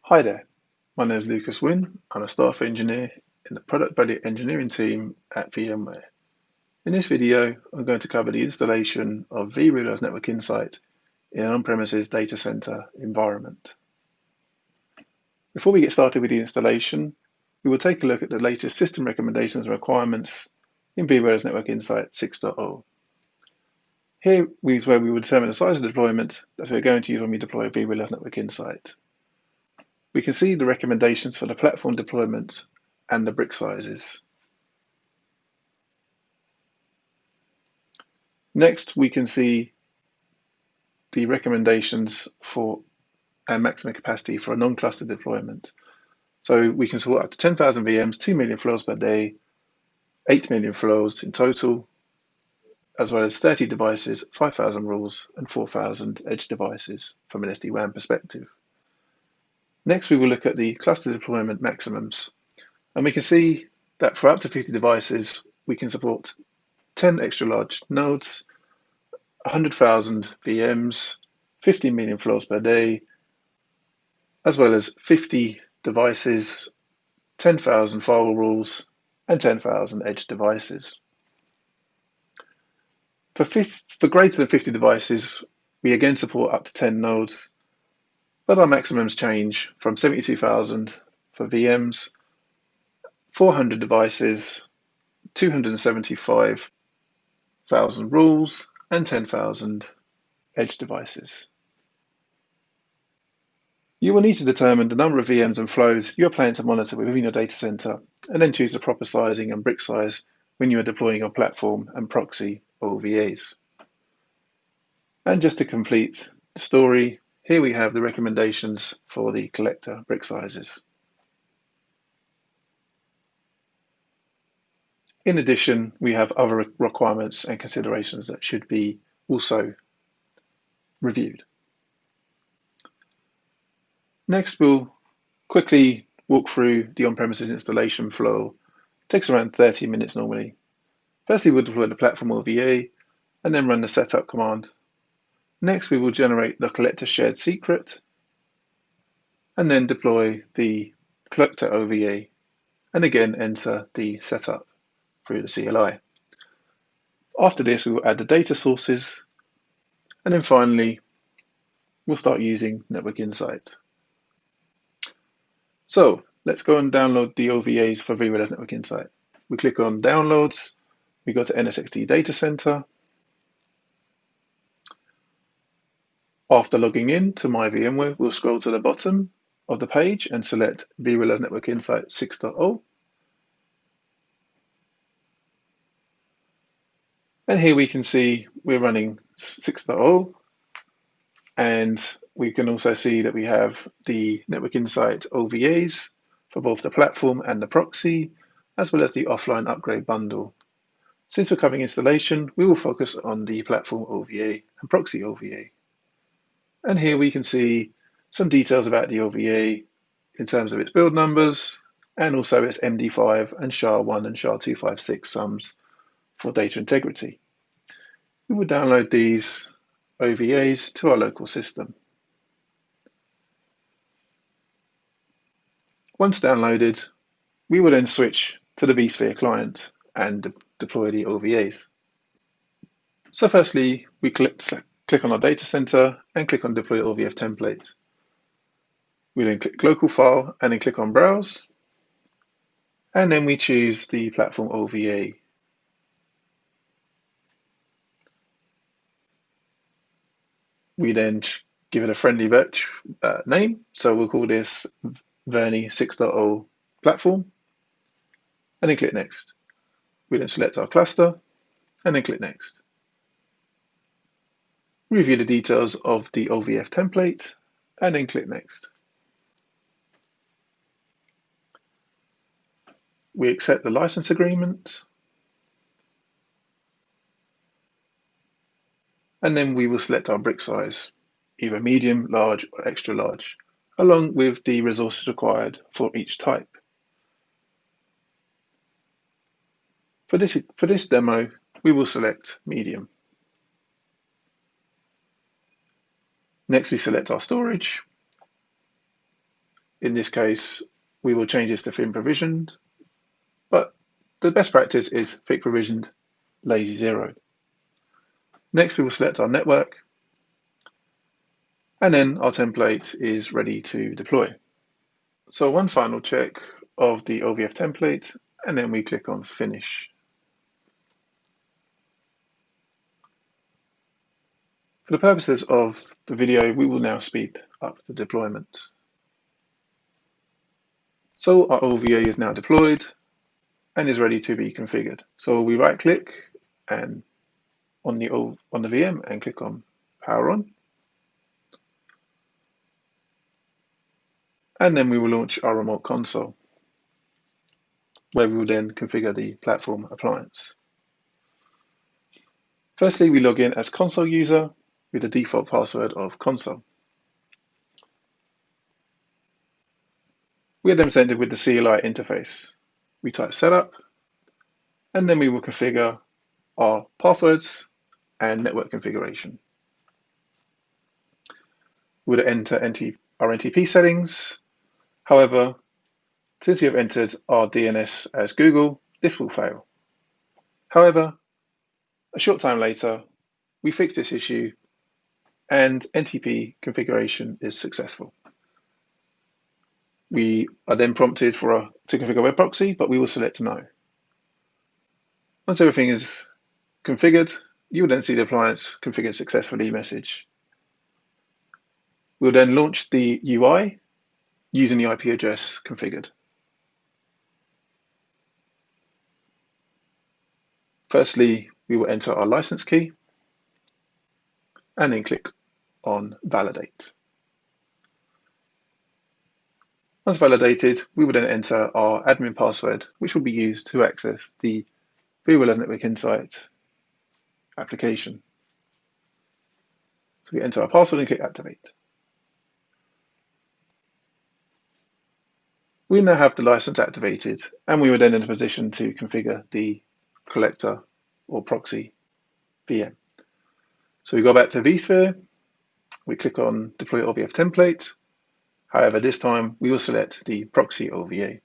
Hi there, my name is Lucas Wynn. I'm a staff engineer in the product value engineering team at VMware. In this video, I'm going to cover the installation of vRealize Network Insight in an on-premises data center environment. Before we get started with the installation, we will take a look at the latest system recommendations and requirements in vRealize Network Insight 6.0. Here is where we will determine the size of the deployment that we're going to use when we deploy vRealize Network Insight. We can see the recommendations for the platform deployment and the brick sizes. Next, we can see the recommendations for a maximum capacity for a non-cluster deployment. So we can support up to 10,000 VMs, 2 million flows per day, 8 million flows in total, as well as 30 devices, 5,000 rules, and 4,000 edge devices from an SD-WAN perspective. Next, we will look at the cluster deployment maximums. And we can see that for up to 50 devices, we can support 10 extra large nodes, 100,000 VMs, 50 million flows per day, as well as 50 devices, 10,000 firewall rules, and 10,000 edge devices. For greater than 50 devices, we again support up to 10 nodes, but our maximums change from 72,000 for VMs, 400 devices, 275,000 rules, and 10,000 edge devices. You will need to determine the number of VMs and flows you are planning to monitor within your data center, and then choose the proper sizing and brick size when you are deploying your platform and proxy OVAs. And just to complete the story, here we have the recommendations for the collector brick sizes. In addition, we have other requirements and considerations that should be also reviewed. Next, we'll quickly walk through the on-premises installation flow. It takes around 30 minutes normally. Firstly, we'll deploy the platform OVA and then run the setup command. Next, we will generate the collector shared secret and then deploy the collector OVA and again enter the setup through the CLI. After this, we will add the data sources, and then finally, we'll start using Network Insight. So let's go and download the OVAs for vRealize Network Insight. We click on Downloads, we go to NSXT Data Center. After logging in to my VMware, we'll scroll to the bottom of the page and select vRealize Network Insight 6.0. And here we can see we're running 6.0, and we can also see that we have the Network Insight OVAs for both the platform and the proxy, as well as the offline upgrade bundle. Since we're covering installation, we will focus on the platform OVA and proxy OVA. And here we can see some details about the OVA in terms of its build numbers, and also its MD5 and SHA-1 and SHA-256 sums for data integrity. We will download these OVAs to our local system. Once downloaded, we will then switch to the vSphere client and deploy the OVAs. So firstly, we click on our data center and click on Deploy OVF Template. We then click Local File and then click on Browse. And then we choose the platform OVA. We then give it a friendly name. So we'll call this vRealize 6.0 platform. And then click Next. We then select our cluster and then click Next. Review the details of the OVF template and then click Next. We accept the license agreement, and then we will select our brick size, either medium, large, or extra large, along with the resources required for each type. For this demo, we will select medium. Next, we select our storage. In this case, we will change this to thin provisioned, but the best practice is thick provisioned, lazy zeroed. Next, we will select our network, and then our template is ready to deploy. So one final check of the OVF template, and then we click on Finish. For the purposes of the video, we will now speed up the deployment. So our OVA is now deployed and is ready to be configured. So we right click and on the VM and click on Power On. And then we will launch our remote console, where we will then configure the platform appliance. Firstly, we log in as console user with the default password of console. We are then presented with the CLI interface. We type setup, and then we will configure our passwords and network configuration. We will enter our NTP settings. However, since we have entered our DNS as Google, this will fail. However, a short time later, we fix this issue and NTP configuration is successful. We are then prompted to configure web proxy, but we will select no. Once everything is configured, you will then see the appliance configured successfully message. We'll then launch the UI using the IP address configured. Firstly, we will enter our license key and then click on Validate. Once validated, we will then enter our admin password, which will be used to access the vRealize Network Insight application. So we enter our password and click Activate. We now have the license activated, and we were then in a position to configure the collector or proxy VM. So we go back to vSphere, we click on Deploy OVF Template. However, this time we will select the proxy OVA.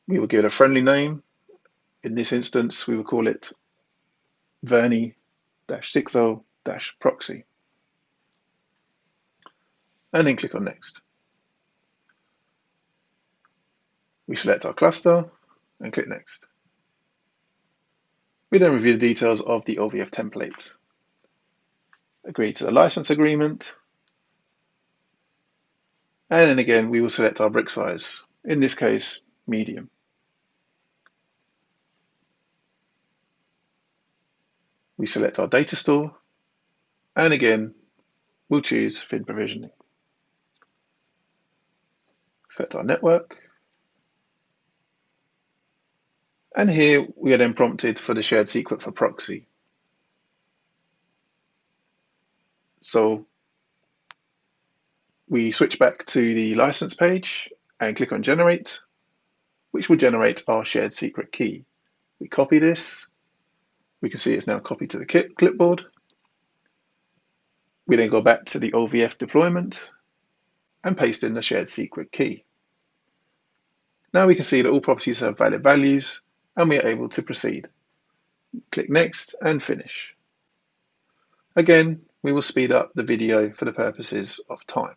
We will give it a friendly name. In this instance, we will call it Verni-60-proxy. And then click on Next. We select our cluster and click Next. We then review the details of the OVF template. Agree to the license agreement. And then again, we will select our brick size, in this case, medium. We select our data store, and again, we'll choose thin provisioning. Select our network. And here we are then prompted for the shared secret for proxy. So we switch back to the license page and click on Generate, which will generate our shared secret key. We copy this. We can see it's now copied to the clipboard. We then go back to the OVF deployment and paste in the shared secret key. Now we can see that all properties have valid values and we are able to proceed. Click Next and Finish. Again, we will speed up the video for the purposes of time.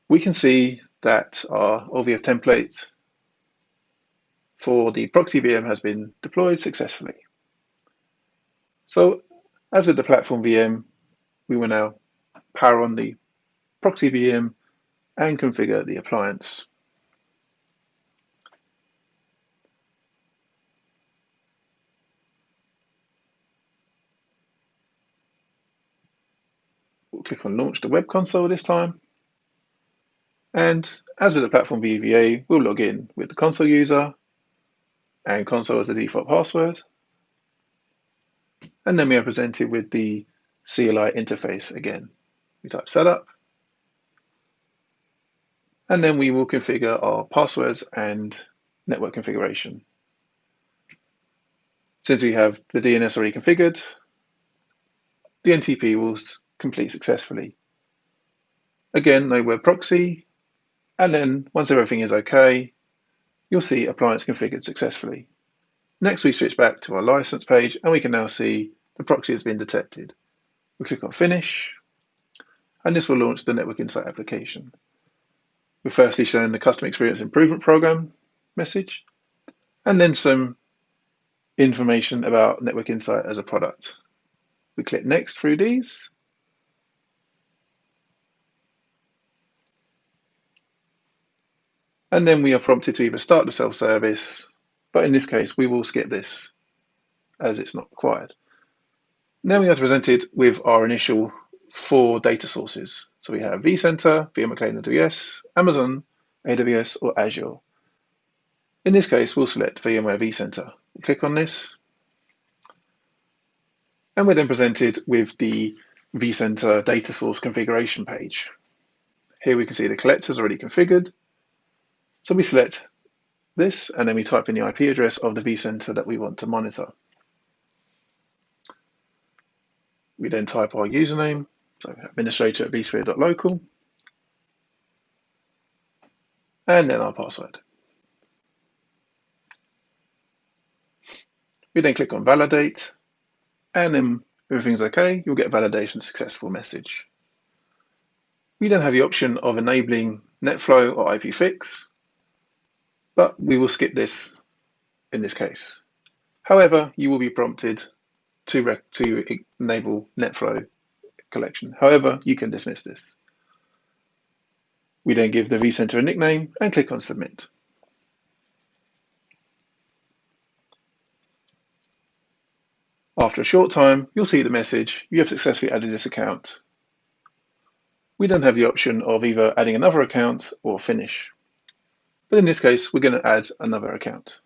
We can see that our OVF template for the proxy VM has been deployed successfully. So, as with the platform VM, we will now power on the proxy VM and configure the appliance. We'll click on Launch the web console this time. And as with the platform VVA, we'll log in with the console user and console as the default password. And then we are presented with the CLI interface again. We type setup. And then we will configure our passwords and network configuration. Since we have the DNS already configured, the NTP will complete successfully. Again, no web proxy, and then once everything is okay, you'll see appliance configured successfully. Next, we switch back to our license page, and we can now see the proxy has been detected. We click on Finish, and this will launch the Network Insight application. We're firstly shown the Customer Experience Improvement Program message, and then some information about Network Insight as a product. We click Next through these, and then we are prompted to either start the self-service, but in this case we will skip this as it's not required. Now we are presented with our initial 4 data sources. So we have vCenter, VMware Cloud AWS, Amazon, AWS, or Azure. In this case, we'll select VMware vCenter. We'll click on this, and we're then presented with the vCenter data source configuration page. Here we can see the collectors already configured. So we select this, and then we type in the IP address of the vCenter that we want to monitor. We then type our username, so administrator at vSphere.local, and then our password. We then click on Validate, and then if everything's okay, you'll get a validation successful message. We then have the option of enabling NetFlow or IPFix, but we will skip this in this case. However, you will be prompted to enable NetFlow collection. However, you can dismiss this. We then give the vCenter a nickname and click on Submit. After a short time, you'll see the message, you have successfully added this account. We then have the option of either adding another account or finish. But in this case, we're going to add another account.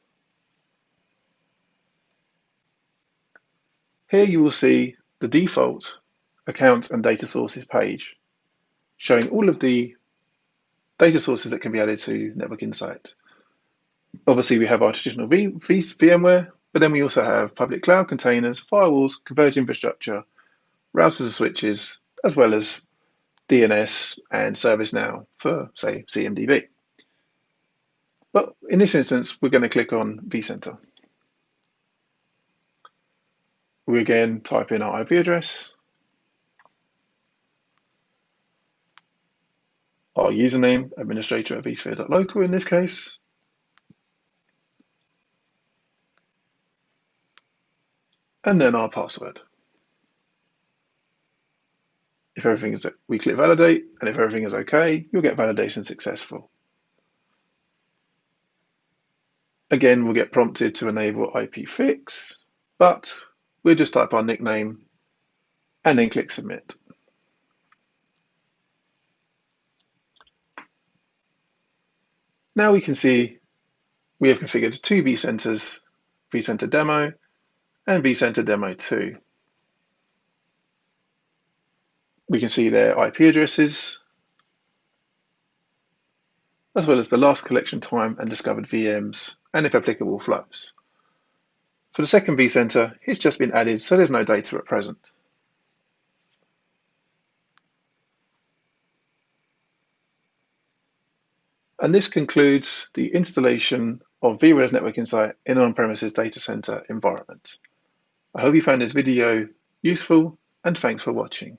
Here you will see the default account and data sources page, showing all of the data sources that can be added to Network Insight. Obviously, we have our traditional VMware, but then we also have public cloud containers, firewalls, converged infrastructure, routers and switches, as well as DNS and ServiceNow for, say, CMDB. But in this instance, we're going to click on vCenter. We again type in our IP address, our username, administrator at vSphere.local in this case, and then our password. If everything is, we click Validate, and if everything is okay, you'll get validation successful. Again, we'll get prompted to enable IPFix, but we'll just type our nickname and then click Submit. Now we can see we have configured 2 vCenters, vCenter Demo and vCenter Demo 2. We can see their IP addresses, as well as the last collection time and discovered VMs, and if applicable, flows. For the second vCenter, it's just been added, so there's no data at present. And this concludes the installation of vRealize Network Insight in an on-premises data center environment. I hope you found this video useful, and thanks for watching.